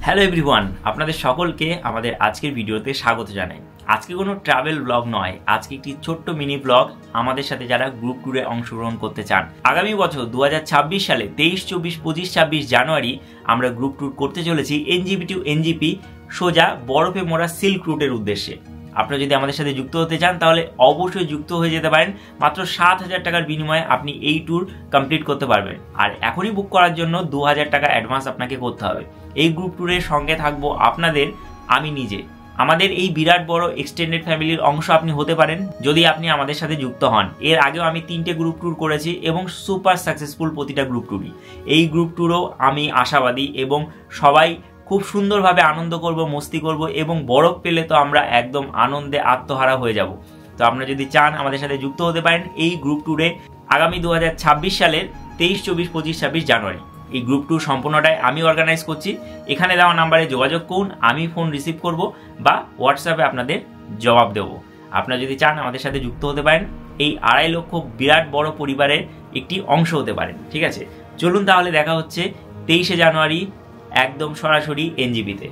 Hello everyone, আপনাদের সকলকে আমাদের আজকের ভিডিওতে স্বাগত জানাই। আজকে কোনো ট্রাভেল ব্লগ নয়, আজকে একটি ছোট্ট মিনি ব্লগ। আমাদের সাথে যারা গ্রুপ ট্যুরে অংশগ্রহণ করতে চান, আগামী বছর 2026 সালে 23, 24, 25, 26 জানুয়ারি আমরা গ্রুপ ট্যুর করতে চলেছি এনজিপি টু এনজিপি, সোজা বরফে মোড়া সিল্ক রুটের উদ্দেশ্যে। আপনারা যদি আমাদের সাথে যুক্ত হতে চান তাহলে অবশ্যই যুক্ত হয়ে যেতে পারেন। মাত্র 7,000 টাকার বিনিময়ে আপনি এই ট্যুর কমপ্লিট করতে পারবেন। আর এখনই বুক করার জন্য 2,000 টাকা অ্যাডভান্স আপনাকে করতে হবে। এই গ্রুপ ট্যুরের সঙ্গে থাকবো আপনাদের আমি নিজে। আমাদের এই বিরাট বড় এক্সটেন্ডেড ফ্যামিলির অংশ আপনি হতে পারেন যদি আপনি আমাদের সাথে যুক্ত হন। এর আগেও আমি 3টে গ্রুপ ট্যুর করেছি এবং সুপার সাকসেসফুল প্রতিটা গ্রুপ ট্যুরই। এই গ্রুপ ট্যুরও আমি আশাবাদী এবং সবাই খুব সুন্দরভাবে আনন্দ করব, মস্তি করব এবং বরফ পেলে তো আমরা একদম আনন্দে আত্মহারা হয়ে যাব। তো আপনারা যদি চান আমাদের সাথে যুক্ত হতে পারেন এই গ্রুপ ট্যুরে আগামী 2026 সালের 23, 24, 25, 26 জানুয়ারি। এই গ্রুপ ট্যুর সম্পূর্ণটাই আমি অর্গানাইজ করছি। এখানে দেওয়া নাম্বারে যোগাযোগ করুন, আমি ফোন রিসিভ করব বা হোয়াটসঅ্যাপে আপনাদের জবাব দেব। আপনারা যদি চান আমাদের সাথে যুক্ত হতে পারেন, এই 2.5 লক্ষ বিরাট বড় পরিবারের একটি অংশ হতে পারেন। ঠিক আছে, চলুন তাহলে দেখা হচ্ছে 23শে জানুয়ারি একদম সরাসরি এনজিপিতে।